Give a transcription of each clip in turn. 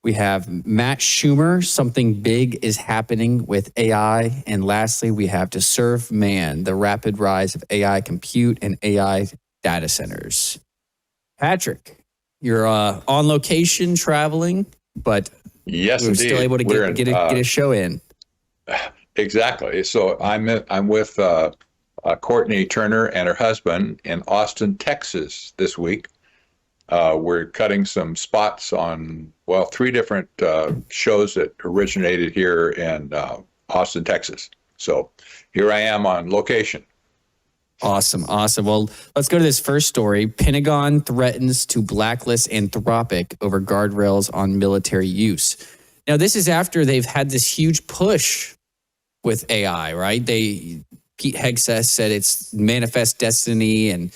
We have Matt Schumer, something big is happening with AI. And lastly, we have To Serve Man, the rapid rise of AI compute and AI data centers. Patrick, you're on location traveling, but yes, we're still able to get a show in. Exactly. So I'm with Courtney Turner and her husband in Austin, Texas this week. We're cutting some spots on, well, 3 different shows that originated here in Austin, Texas. So here I am on location. Awesome. Well, let's go to this first story. Pentagon threatens to blacklist Anthropic over guardrails on military use. Now, this is after they've had this huge push with AI, right? Pete Hegseth said it's manifest destiny and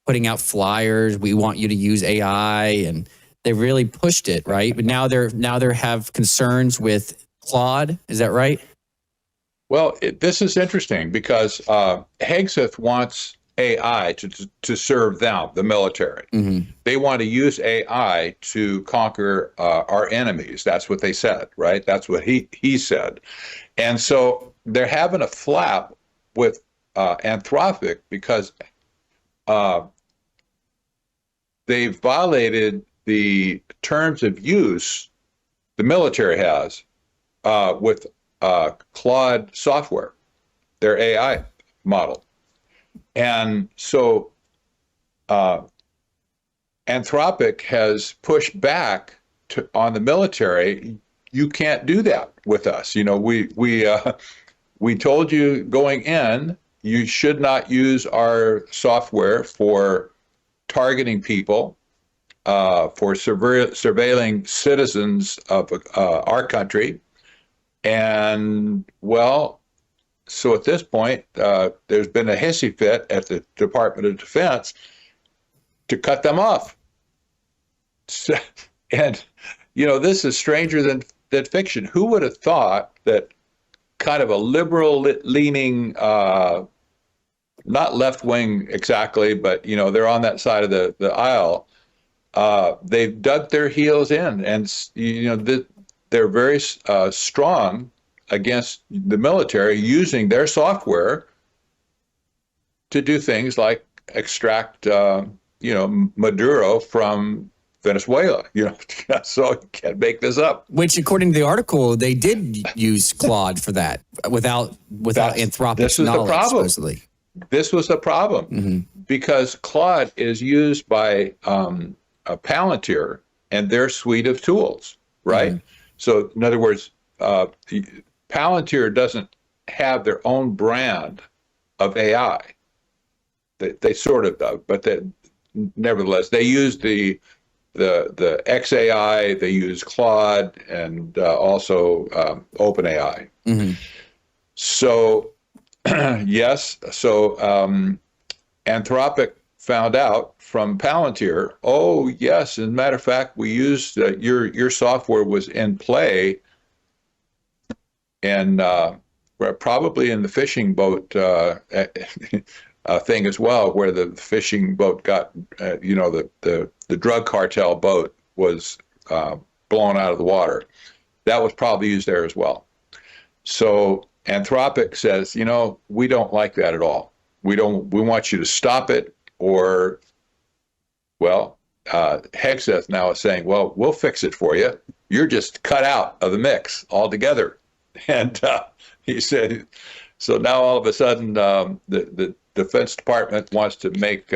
putting out flyers. We want you to use AI, and they really pushed it, right? But now they have concerns with Claude. Is that right? Well, this is interesting because Hegseth wants AI to serve them, the military. Mm-hmm. They want to use AI to conquer our enemies. That's what they said, right? That's what he said. And so they're having a flap with Anthropic because they've violated the terms of use the military has with Claude software, their AI model. And so Anthropic has pushed back on the military. You can't do that with us. You know, we told you going in, you should not use our software for targeting people, for surveilling citizens of our country. And, well, so at this point, there's been a hissy fit at the Department of Defense to cut them off. So, and, you know, this is stranger than fiction. Who would have thought that kind of a liberal-leaning, not left-wing exactly, but, you know, they're on that side of the aisle. They've dug their heels in, and, you know, they're very strong against the military using their software to do things like extract, Maduro from Venezuela. You know, so you can't make this up. Which, according to the article, they did use Claude for that without Anthropic's knowledge. The problem. Supposedly. This was the problem because Claude is used by Palantir and their suite of tools, right? Mm-hmm. So, in other words, Palantir doesn't have their own brand of AI. They sort of do, but nevertheless, they use the XAI, they use Claude, and also OpenAI. Mm-hmm. So, yes, so Anthropic found out from Palantir, oh, yes, as a matter of fact, we used your software was in play and probably in the fishing boat thing as well, where the fishing boat got, the drug cartel boat was blown out of the water. That was probably used there as well. So Anthropic says, you know, we don't like that at all. We want you to stop it, or, well, Hegseth now is saying, well, we'll fix it for you. You're just cut out of the mix altogether. And he said, so now all of a sudden the Defense Department wants to make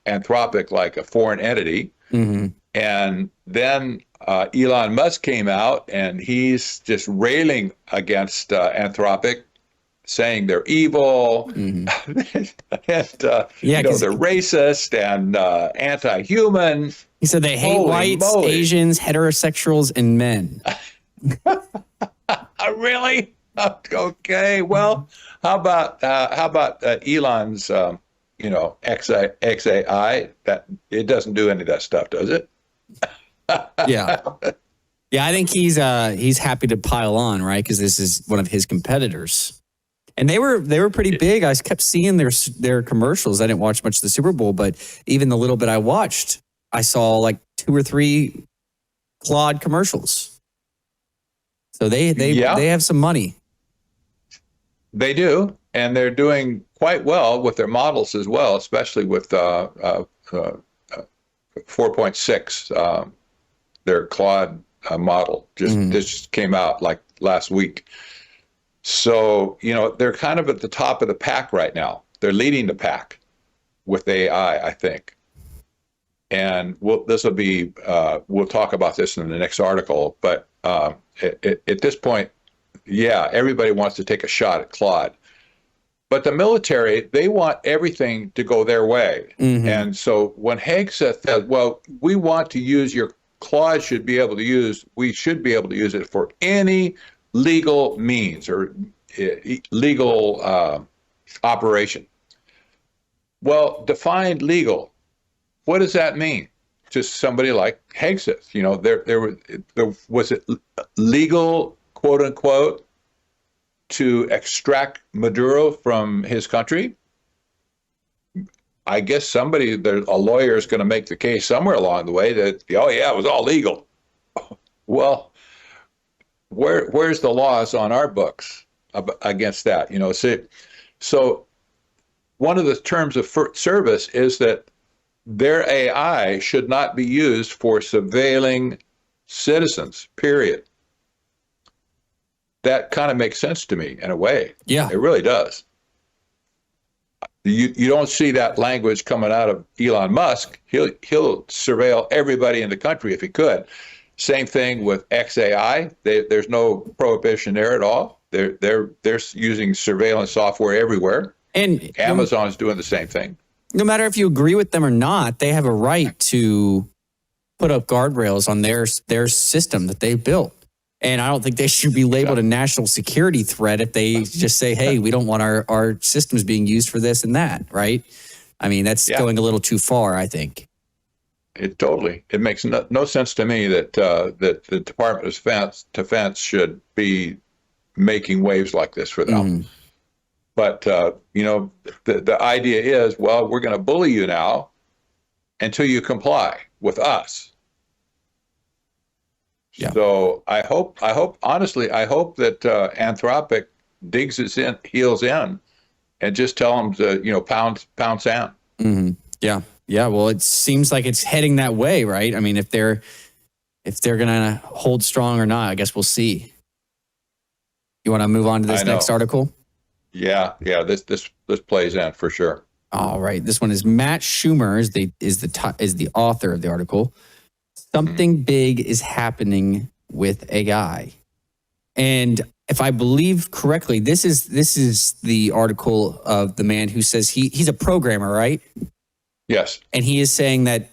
Anthropic like a foreign entity. Mm-hmm. And then Elon Musk came out and he's just railing against Anthropic, saying they're evil, and they're racist and anti-human. He said they hate whites, Asians, heterosexuals, and men. Really? Okay. Well, how about Elon's XAI? That it doesn't do any of that stuff, does it? Yeah. I think he's happy to pile on, right? Because this is one of his competitors. And they were pretty big. I kept seeing their commercials. I didn't watch much of the Super Bowl, but even the little bit I watched, I saw like 2 or 3 Claude commercials. So they have some money. They do, and they're doing quite well with their models as well, especially with 4.6. Their Claude model just came out like last week. So, they're kind of at the top of the pack right now. They're leading the pack with AI, I think. And we'll talk about this in the next article. But at this point, yeah, everybody wants to take a shot at Claude. But the military, they want everything to go their way. And so when Hegseth says, well, we want to use your Claude we should be able to use it for any legal means or legal operation. Well, define legal. What does that mean to somebody like Hegseth? There was it legal, quote unquote, to extract Maduro from his country? I guess a lawyer is going to make the case somewhere along the way that, oh yeah, it was all legal. Well, where's the laws on our books against that? So one of the terms of service is that their AI should not be used for surveilling citizens, period. That kind of makes sense to me in a way. Yeah. It really does. You don't see that language coming out of Elon Musk. He'll surveil everybody in the country if he could. Same thing with XAI. There's no prohibition there at all. They're using surveillance software everywhere. And Amazon's doing the same thing. No matter if you agree with them or not, they have a right to put up guardrails on their system that they built. And I don't think they should be labeled a national security threat if they just say, hey, we don't want our systems being used for this and that, right? I mean, that's going a little too far, I think. It makes no sense to me that the Department of Defense should be making waves like this for them. But, the idea is, well, we're going to bully you now until you comply with us. Yeah. So I hope honestly, I hope that Anthropic digs its heels in and just tell them to, pound sand. Yeah. Yeah. Well, it seems like it's heading that way, right? I mean, if they're going to hold strong or not, I guess we'll see. You want to move on to this next article? Yeah. This plays in for sure. All right. This one is Matt Schumer is the author of the article. Something big is happening with AI. And if I believe correctly, this is the article of the man who says he's a programmer, right? Yes. And he is saying that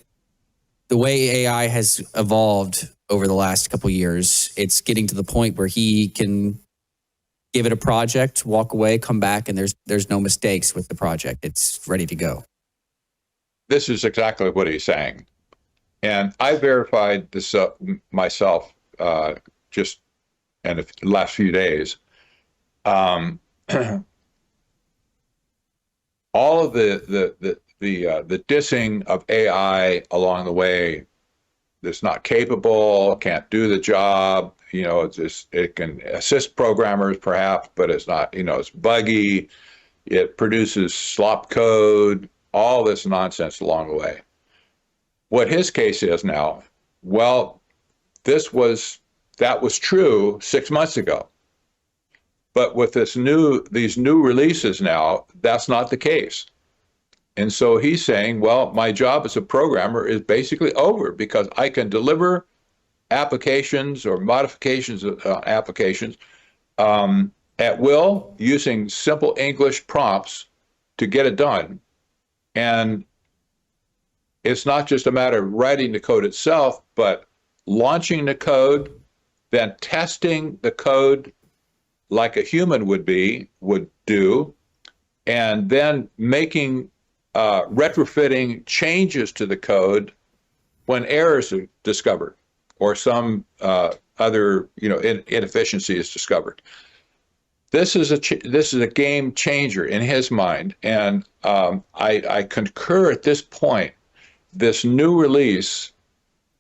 the way AI has evolved over the last couple of years, it's getting to the point where he can give it a project, walk away, come back, and there's no mistakes with the project. It's ready to go. This is exactly what he's saying. And I verified this myself just in the last few days. All of the dissing of AI along the way, that's not capable, can't do the job. It can assist programmers perhaps, but it's not. It's buggy. It produces slop code. All this nonsense along the way. What his case is now, well, that was true 6 months ago. But with these new releases now, that's not the case. And so he's saying, well, my job as a programmer is basically over because I can deliver applications or modifications of applications at will using simple English prompts to get it done. And it's not just a matter of writing the code itself, but launching the code, then testing the code like a human would do, and then making retrofitting changes to the code when errors are discovered or some other inefficiency is discovered. This is a game changer in his mind, and I concur at this point. This new release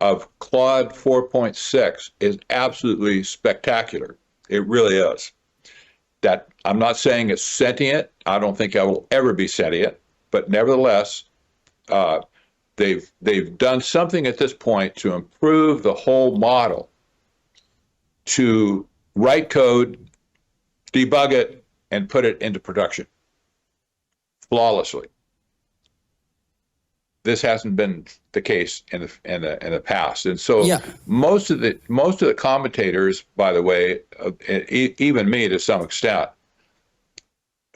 of Claude 4.6 is absolutely spectacular. It really is. That I'm not saying it's sentient. I don't think I will ever be sentient, but nevertheless, they've done something at this point to improve the whole model, to write code, debug it, and put it into production flawlessly. This hasn't been the case in the past, and so most of the commentators, by the way, even me to some extent,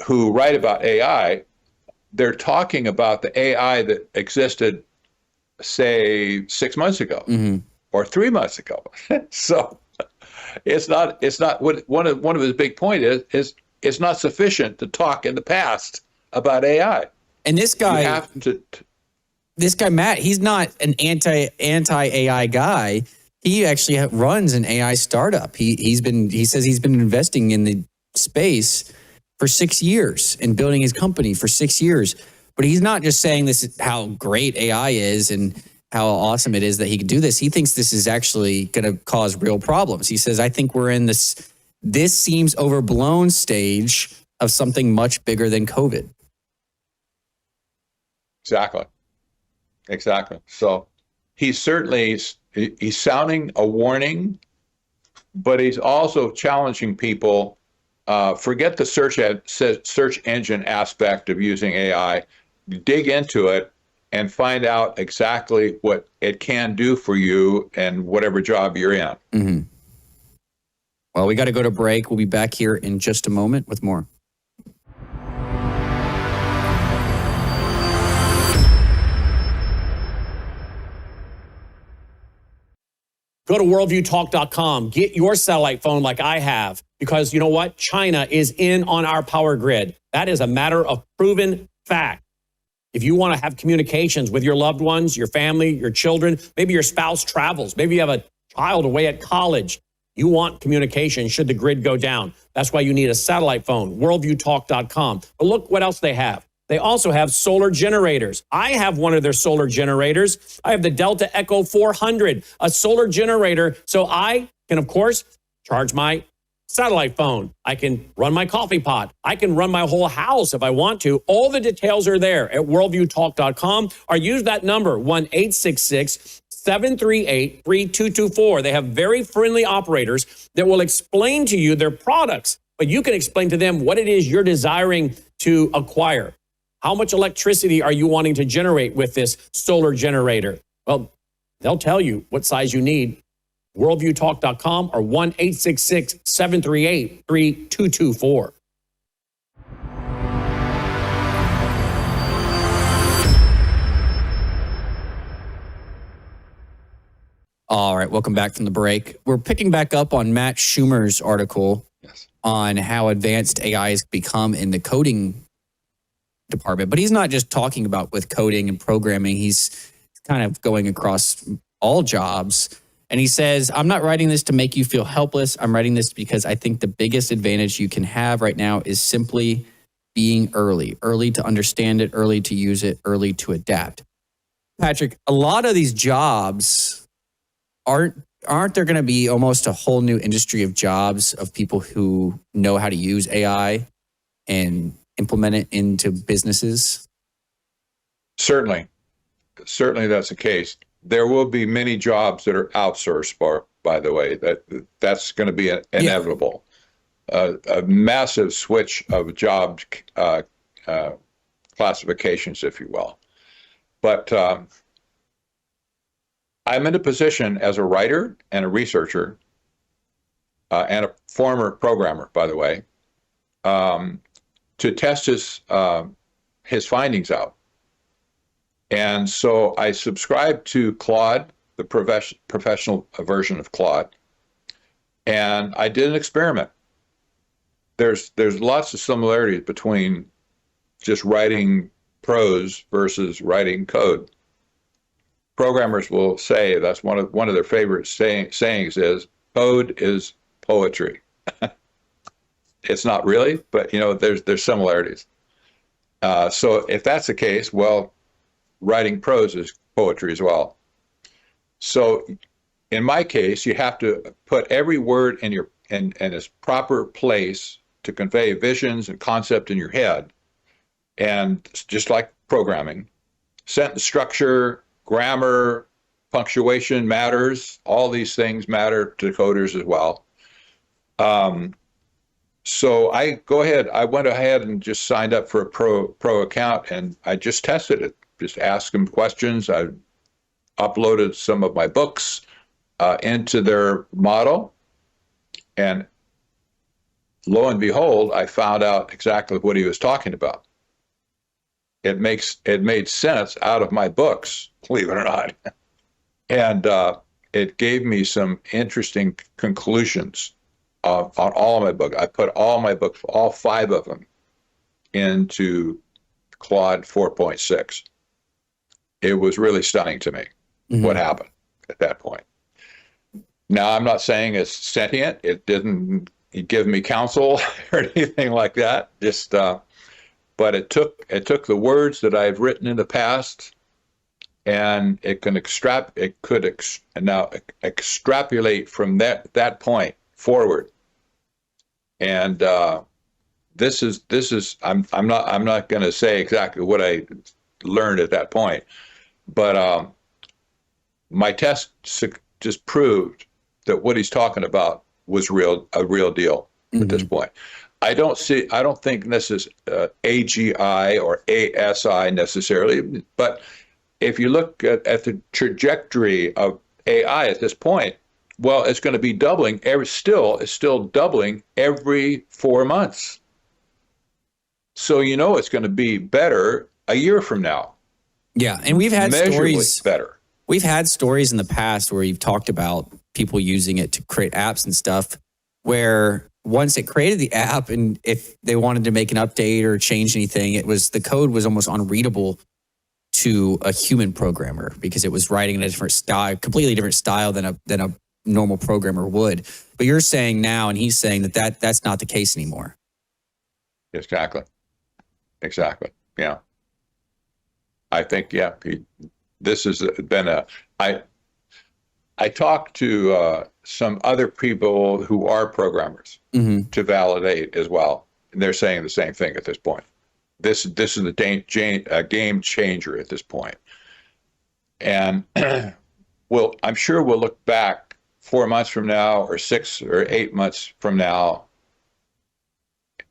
who write about AI, they're talking about the AI that existed, say, 6 months ago or 3 months ago. So it's not what one of his big point is it's not sufficient to talk in the past about AI. And this guy, you have to. This guy, Matt, he's not an anti-AI guy. He actually runs an AI startup. He says he's been investing in the space for 6 years and building his company for 6 years. But he's not just saying this is how great AI is and how awesome it is that he can do this. He thinks this is actually going to cause real problems. He says, I think we're in this seems overblown stage of something much bigger than COVID. Exactly. So he's sounding a warning, but he's also challenging people. Forget the search engine aspect of using AI. Dig into it and find out exactly what it can do for you and whatever job you're in. Mm-hmm. Well, we got to go to break. We'll be back here in just a moment with more. Go to worldviewtalk.com. Get your satellite phone like I have, because you know what? China is in on our power grid. That is a matter of proven fact. If you want to have communications with your loved ones, your family, your children, maybe your spouse travels, maybe you have a child away at college, you want communication should the grid go down. That's why you need a satellite phone, worldviewtalk.com. But look what else they have. They also have solar generators. I have one of their solar generators. I have the Delta Echo 400, a solar generator. So I can, of course, charge my satellite phone. I can run my coffee pot. I can run my whole house if I want to. All the details are there at worldviewtalk.com, or use that number, 1-866-738-3224. They have very friendly operators that will explain to you their products, but you can explain to them what it is you're desiring to acquire. How much electricity are you wanting to generate with this solar generator? Well, they'll tell you what size you need. Worldviewtalk.com or 1-866-738-3224. All right, welcome back from the break. We're picking back up on Matt Schumer's article on how advanced AI has become in the coding department. But he's not just talking about with coding and programming. He's kind of going across all jobs. And he says, I'm not writing this to make you feel helpless. I'm writing this because I think the biggest advantage you can have right now is simply being early to understand it, early to use it, early to adapt. Patrick, a lot of these jobs aren't there going to be almost a whole new industry of jobs of people who know how to use AI and implement it into businesses? Certainly that's the case. There will be many jobs that are outsourced, by the way. That's going to be inevitable. A massive switch of job classifications, if you will. But I'm in a position as a writer and a researcher and a former programmer, by the way, to test his findings out. And so I subscribed to Claude, the professional version of Claude, and I did an experiment. There's lots of similarities between just writing prose versus writing code. Programmers will say that's one of their favorite sayings is code is poetry. It's not really, but there's similarities. So if that's the case, well, writing prose is poetry as well. So in my case, you have to put every word in its proper place to convey visions and concept in your head. And just like programming, sentence structure, grammar, punctuation matters. All these things matter to coders as well. So I went ahead and just signed up for a pro account, and I just tested it. Just asked them questions. I uploaded some of my books into their model, and lo and behold, I found out exactly what he was talking about. It made sense out of my books, believe it or not, and it gave me some interesting conclusions on all my books. I put all my books, all 5 of them, into Claude 4.6. It was really stunning to me what happened at that point. Now, I'm not saying it's sentient. It didn't give me counsel or anything like that. Just, but it took the words that I've written in the past, and it could extrapolate from that point forward. And this is I'm not going to say exactly what I learned at that point, but my test just proved that what he's talking about was a real deal at this point. I don't think this is AGI or ASI necessarily, but if you look at the trajectory of AI at this point, well, it's going to be doubling. It's still doubling every 4 months. So it's going to be better a year from now. Yeah, and we've had stories better. We've had stories in the past where you've talked about people using it to create apps and stuff, where once it created the app, and if they wanted to make an update or change anything, the code was almost unreadable to a human programmer because it was writing in a different style, completely different style than a normal programmer would. But you're saying now, and he's saying that's not the case anymore. Exactly. Yeah. I think, this has been I talked to some other people who are programmers to validate as well. And they're saying the same thing at this point. This is a game changer at this point. And well, I'm sure we'll look back 4 months from now or 6 or 8 months from now,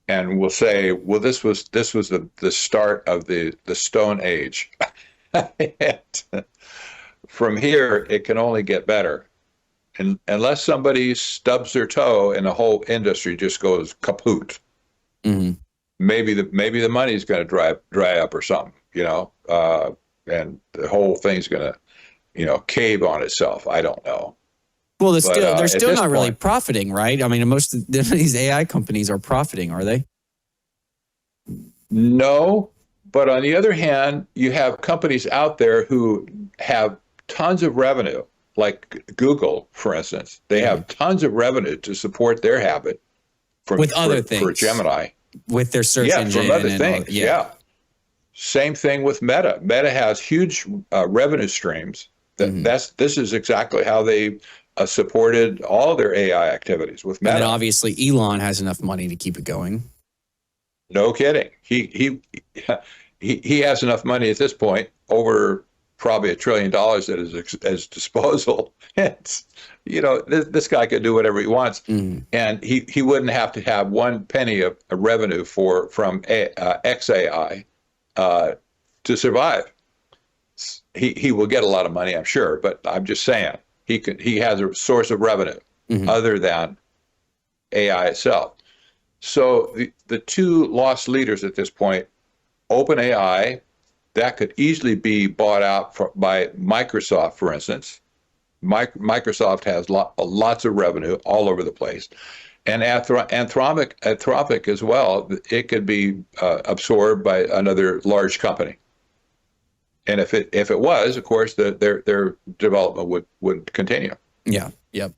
and we'll say, well, this was the start of the Stone Age. From here, it can only get better. And unless somebody stubs their toe and the whole industry just goes kaput. Maybe the money's going to dry up or something, and the whole thing's going to, cave on itself. I don't know. Well, they're still not really profiting, right? I mean, most of these AI companies are profiting, are they? No, but on the other hand, you have companies out there who have tons of revenue, like Google, for instance. They have tons of revenue to support their habit for Gemini. With their search engine. From other things. Yeah. Same thing with Meta. Meta has huge revenue streams. This is exactly how they supported all their AI activities with Meta. And then obviously Elon has enough money to keep it going. No kidding. He has enough money at this point, over probably $1 trillion at his disposal. It's, this guy could do whatever he wants, and he wouldn't have to have 1 penny of revenue from XAI to survive. He will get a lot of money, I'm sure, but I'm just saying he has a source of revenue other than AI itself. So the 2 lost leaders at this point, OpenAI, that could easily be bought out by Microsoft, for instance. Microsoft has lots of revenue all over the place. And Anthropic as well, it could be absorbed by another large company. And if it was, of course, their development would continue. Yeah. Yep.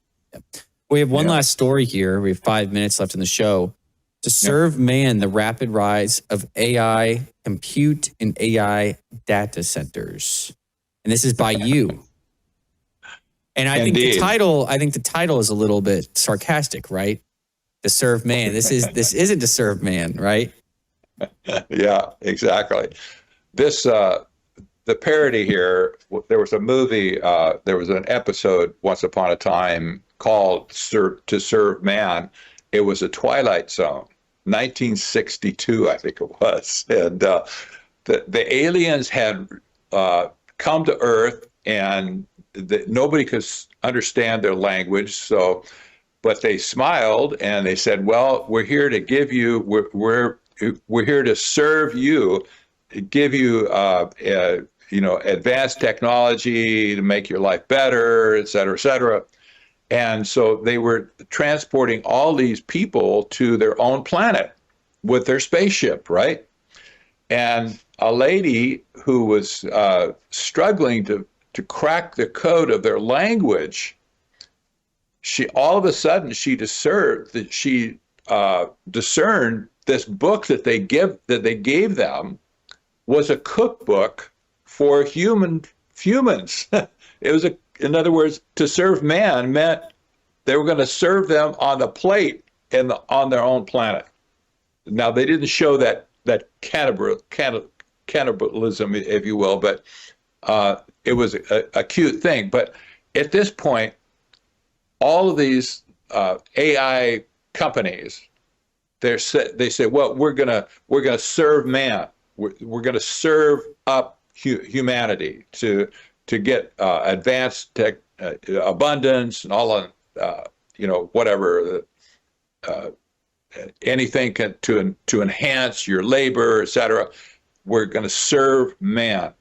We have one last story here. We have 5 minutes left in the show. To serve man, the rapid rise of AI compute and AI data centers. And this is by you. And I think Indeed. the title is a little bit sarcastic, right? To serve man. This isn't to serve man, right? Yeah, exactly. This the parody here. There was a movie. There was an episode once upon a time called "To Serve Man." It was a Twilight Zone, 1962, I think it was, and the aliens had come to Earth, and nobody could understand their language. So, but they smiled and they said, "Well, we're here to give you. We're here to serve you, give you, advanced technology to make your life better, et cetera, et cetera." And so they were transporting all these people to their own planet with their spaceship, right? And a lady who was struggling to crack the code of their language, she all of a sudden discerned this book that they gave them was a cookbook for humans. It was in other words, to serve man meant they were going to serve them on the plate on their own planet. Now they didn't show that cannibalism, if you will, but it was a cute thing. But at this point, all of these AI companies, they say, well, we're gonna serve man. We're gonna serve up humanity to get advanced tech, abundance and all on whatever anything to enhance your labor, etc. We're going to serve man.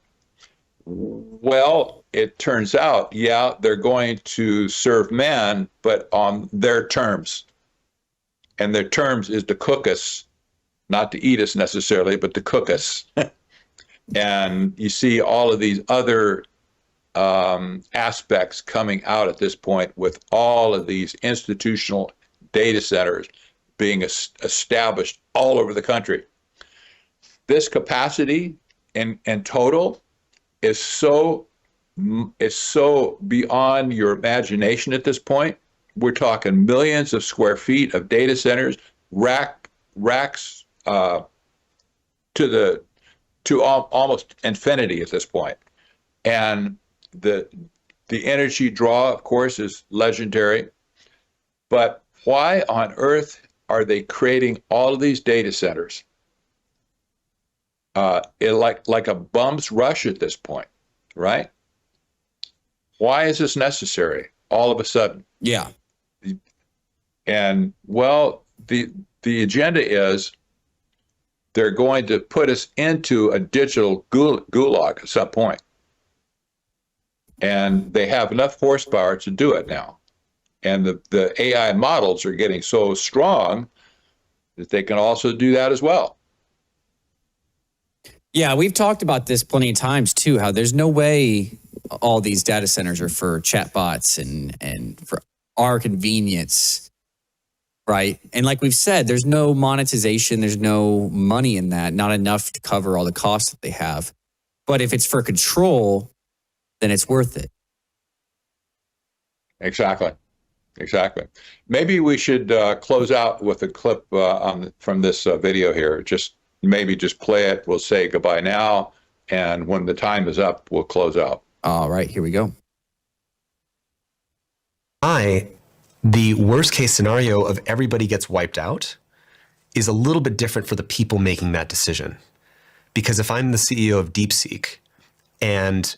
Well, it turns out, yeah, they're going to serve man, but on their terms. And their terms is to cook us, not to eat us necessarily, but to cook us. And you see all of these other aspects coming out at this point with all of these institutional data centers being established all over the country. This capacity in total is so beyond your imagination at this point. We're talking millions of square feet of data centers, racks to almost infinity at this point. And the energy draw, of course, is legendary. But why on earth are they creating all of these data centers? Like a bum's rush at this point, right? Why is this necessary all of a sudden? Yeah. And well, the agenda is they're going to put us into a digital gulag at some point. And they have enough horsepower to do it now. And the AI models are getting so strong that they can also do that as well. Yeah, we've talked about this plenty of times too, how there's no way all these data centers are for chatbots and for our convenience, right? And like we've said, there's no monetization, there's no money in that, not enough to cover all the costs that they have. But if it's for control, then it's worth it. Exactly. Maybe we should close out with a clip from this video here. Just play it. We'll say goodbye now. And when the time is up, we'll close out. All right, here we go. The worst case scenario of everybody gets wiped out is a little bit different for the people making that decision. Because if I'm the CEO of DeepSeek and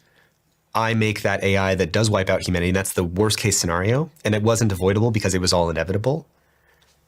I make that AI that does wipe out humanity, and that's the worst case scenario, and it wasn't avoidable because it was all inevitable,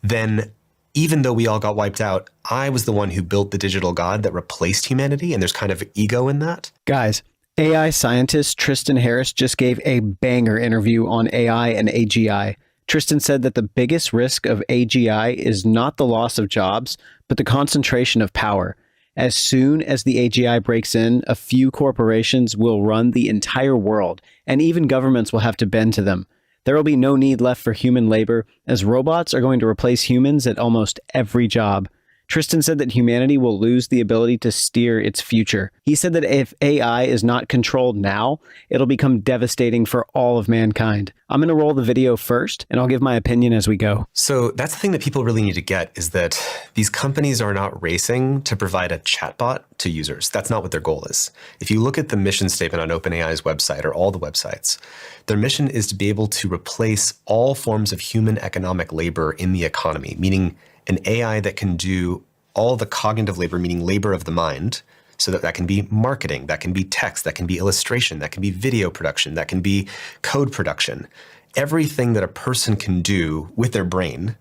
then even though we all got wiped out, I was the one who built the digital god that replaced humanity, and there's kind of ego in that. Guys, AI scientist Tristan Harris just gave a banger interview on AI and AGI. Tristan said that the biggest risk of AGI is not the loss of jobs, but the concentration of power. As soon as the AGI breaks in, a few corporations will run the entire world, and even governments will have to bend to them. There will be no need left for human labor, as robots are going to replace humans at almost every job. Tristan said that humanity will lose the ability to steer its future. He said that if AI is not controlled now, it'll become devastating for all of mankind. I'm going to roll the video first, and I'll give my opinion as we go. So that's the thing that people really need to get, is that these companies are not racing to provide a chatbot to users. That's not what their goal is. If you look at the mission statement on OpenAI's website, or all the websites, their mission is to be able to replace all forms of human economic labor in the economy, meaning an AI that can do all the cognitive labor, meaning labor of the mind, so that can be marketing, that can be text, that can be illustration, that can be video production, that can be code production. Everything that a person can do with their brain,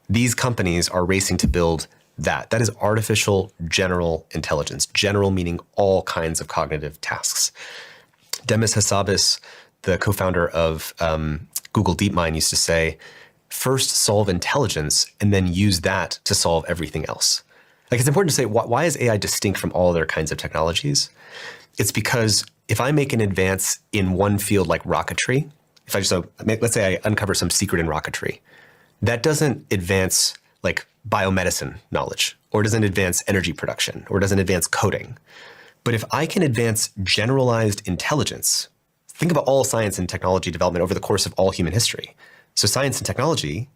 these companies are racing to build that. That is artificial general intelligence, general meaning all kinds of cognitive tasks. Demis Hassabis, the co-founder of Google DeepMind, used to say, first solve intelligence and then use that to solve everything else. Like, it's important to say, why is AI distinct from all other kinds of technologies? It's because if I make an advance in one field like rocketry, let's say I uncover some secret in rocketry, that doesn't advance like biomedicine knowledge, or doesn't advance energy production, or doesn't advance coding. But if I can advance generalized intelligence, think about all science and technology development over the course of all human history. So science and technology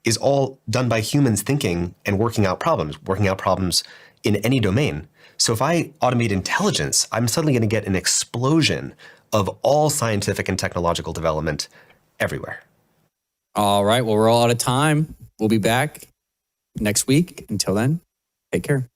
is all done by humans thinking and working out problems in any domain. So if I automate intelligence, I'm suddenly going to get an explosion of all scientific and technological development everywhere. All right. Well, we're all out of time. We'll be back next week. Until then, take care.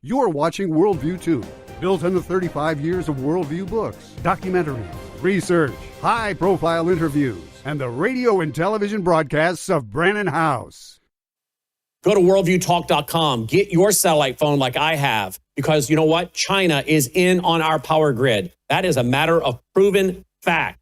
You're watching Worldview 2, built on the 35 years of Worldview books, documentaries, research, high-profile interviews, and the radio and television broadcasts of Brannon House. Go to worldviewtalk.com. Get your satellite phone like I have, because you know what? China is in on our power grid. That is a matter of proven fact.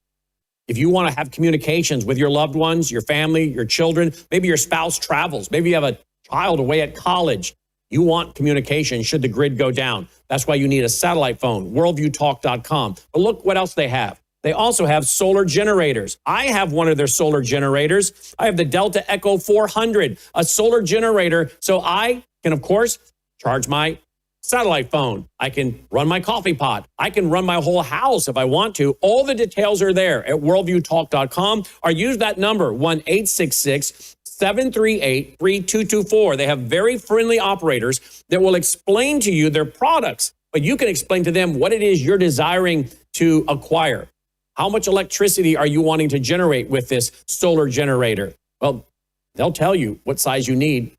If you want to have communications with your loved ones, your family, your children, maybe your spouse travels, maybe you have a child away at college, you want communication should the grid go down. That's why you need a satellite phone, worldviewtalk.com. But look what else they have. They also have solar generators. I have one of their solar generators. I have the Delta Echo 400, a solar generator. So I can, of course, charge my satellite phone. I can run my coffee pot. I can run my whole house if I want to. All the details are there at worldviewtalk.com, or use that number, 1-866-738-3224. They have very friendly operators that will explain to you their products, but you can explain to them what it is you're desiring to acquire. How much electricity are you wanting to generate with this solar generator? Well, they'll tell you what size you need.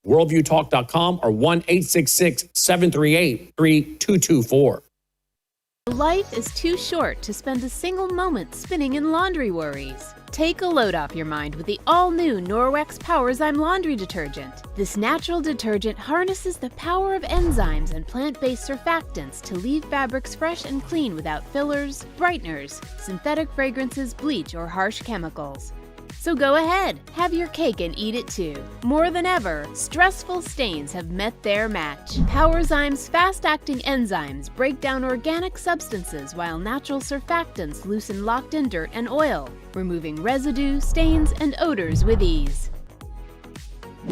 Worldviewtalk.com or 1-866-738-3224. Life is too short to spend a single moment spinning in laundry worries. Take a load off your mind with the all-new Norwex Powerzyme laundry detergent. This natural detergent harnesses the power of enzymes and plant-based surfactants to leave fabrics fresh and clean without fillers, brighteners, synthetic fragrances, bleach, or harsh chemicals. So go ahead, have your cake and eat it too. More than ever, stressful stains have met their match. Powerzyme's fast-acting enzymes break down organic substances while natural surfactants loosen locked-in dirt and oil, removing residue, stains, and odors with ease.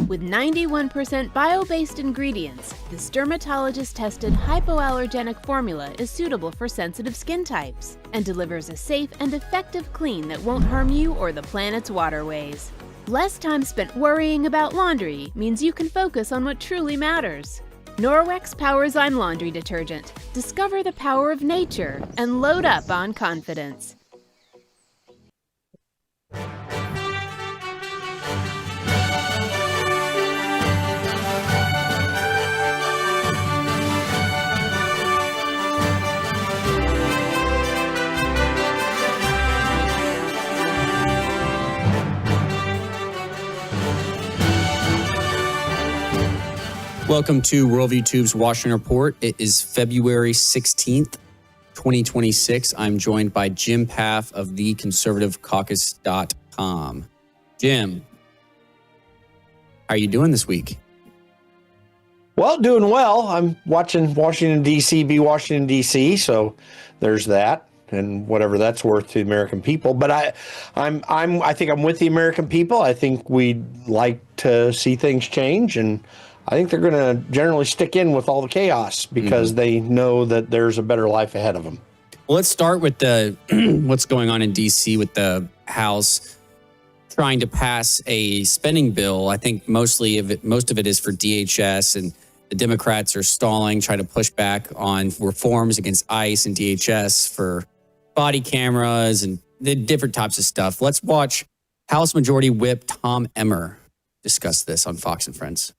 With 91% bio-based ingredients, this dermatologist-tested hypoallergenic formula is suitable for sensitive skin types and delivers a safe and effective clean that won't harm you or the planet's waterways. Less time spent worrying about laundry means you can focus on what truly matters. Norwex Powerzyme Laundry Detergent. Discover the power of nature and load up on confidence. Welcome to Worldview Tube's Washington Report. It is February 16th, 2026. I'm joined by Jim Paff of theconservativecaucus.com. Jim, how are you doing this week? Well, doing well. I'm watching Washington, D.C. be Washington, D.C., so there's that. and whatever that's worth to the American people. But I think I'm with the American people. I think we'd like to see things change, and I think they're going to generally stick in with all the chaos because they know that there's a better life ahead of them. Well, let's start with the what's going on in D.C. with the House trying to pass a spending bill. I think most of it is for DHS, and the Democrats are stalling, trying to push back on reforms against ICE and DHS for body cameras and the different types of stuff. Let's watch House Majority Whip Tom Emmer discuss this on Fox and Friends.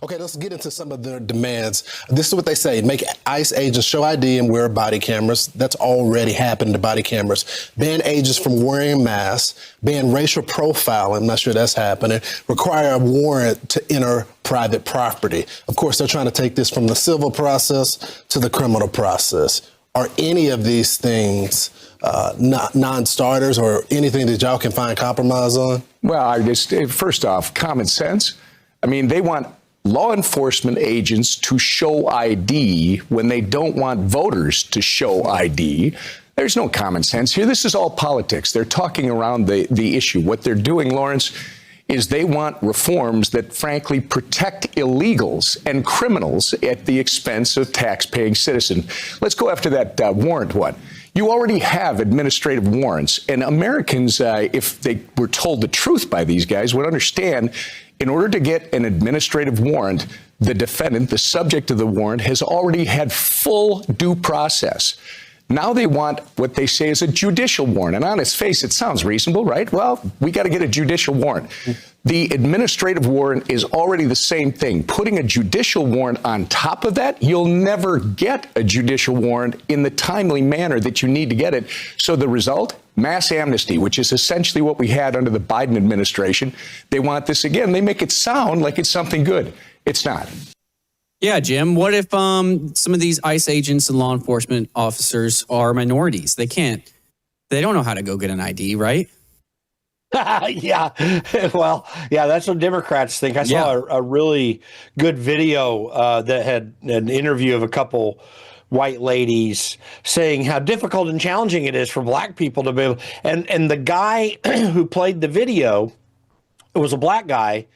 Okay, let's get into some of their demands. This is what they say. Make ICE agents show ID and wear body cameras. That's already happened to body cameras. Ban agents from wearing masks. Ban racial profiling. I'm not sure that's happening. Require a warrant to enter private property. Of course, they're trying to take this from the civil process to the criminal process. Are any of these things non-starters or anything that y'all can find compromise on? Well, first off, common sense. I mean, they want law enforcement agents to show ID when they don't want voters to show ID. There's no common sense here. This is all politics. They're talking around the issue. What they're doing, Lawrence, is they want reforms that, frankly, protect illegals and criminals at the expense of tax-paying citizens. Let's go after that warrant one. You already have administrative warrants, and Americans, if they were told the truth by these guys, would understand in order to get an administrative warrant, the defendant, the subject of the warrant, has already had full due process. Now they want what they say is a judicial warrant. And on its face, it sounds reasonable, right? Well, we got to get a judicial warrant. The administrative warrant is already the same thing. Putting a judicial warrant on top of that, you'll never get a judicial warrant in the timely manner that you need to get it. So the result? Mass amnesty, which is essentially what we had under the Biden administration. They want this again. They make it sound like it's something good. It's not. Yeah, Jim, what if some of these ICE agents and law enforcement officers are minorities? They don't know how to go get an ID, right? Yeah. Well, yeah, that's what Democrats think. I saw a really good video that had an interview of a couple white ladies saying how difficult and challenging it is for black people to be able, and the guy who played the video, it was a black guy.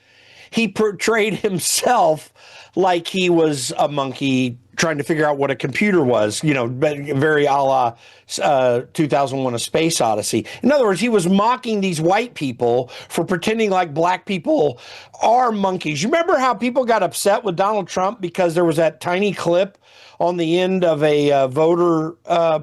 He portrayed himself like he was a monkey trying to figure out what a computer was, very a la 2001: A Space Odyssey. In other words, he was mocking these white people for pretending like black people are monkeys. You remember how people got upset with Donald Trump because there was that tiny clip on the end of a voter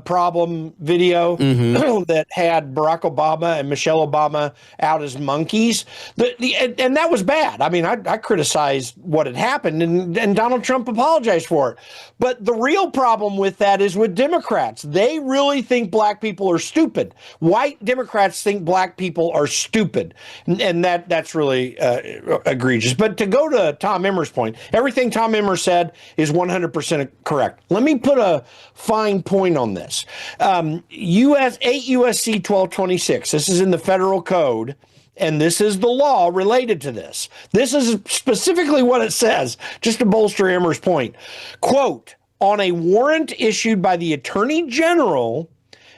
problem video that had Barack Obama and Michelle Obama out as monkeys. And that was bad. I mean, I criticized what had happened, and Donald Trump apologized for it. But the real problem with that is with Democrats. They really think black people are stupid. White Democrats think black people are stupid. And that's really egregious. But to go to Tom Emmer's point, everything Tom Emmer said is 100% correct. Let me put a fine point on this. 8 U.S.C. 1226, this is in the federal code, and this is the law related to this. This is specifically what it says, just to bolster Emmer's point. Quote, on a warrant issued by the Attorney General,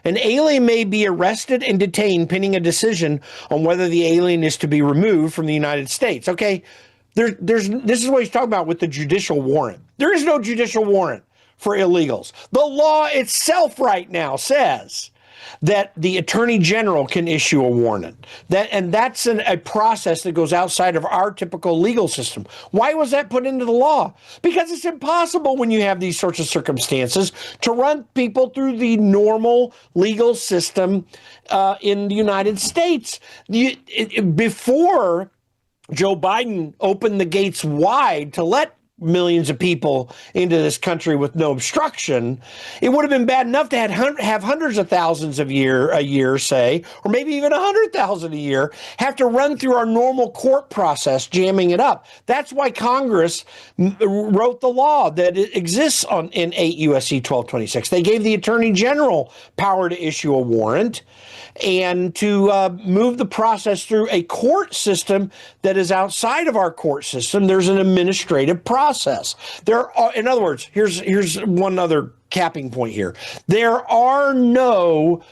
an alien may be arrested and detained pending a decision on whether the alien is to be removed from the United States. Okay, this is what he's talking about with the judicial warrant. There is no judicial warrant for illegals. The law itself right now says that the Attorney General can issue a warrant. That's a process that goes outside of our typical legal system. Why was that put into the law? Because it's impossible when you have these sorts of circumstances to run people through the normal legal system in the United States. Before Joe Biden opened the gates wide to let millions of people into this country with no obstruction, it would have been bad enough to have hundreds of thousands a year, say, or maybe even 100,000 a year, have to run through our normal court process, jamming it up. That's why Congress wrote the law that exists in 8 U.S.C. 1226. They gave the Attorney General power to issue a warrant and to move the process through a court system that is outside of our court system. There's an administrative process. process. There are, in other words, here's one other capping point here. There are no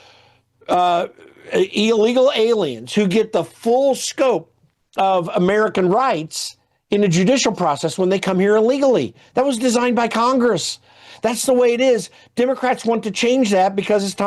illegal aliens who get the full scope of American rights in the judicial process when they come here illegally. That was designed by Congress. That's the way it is. Democrats want to change that because, as Tom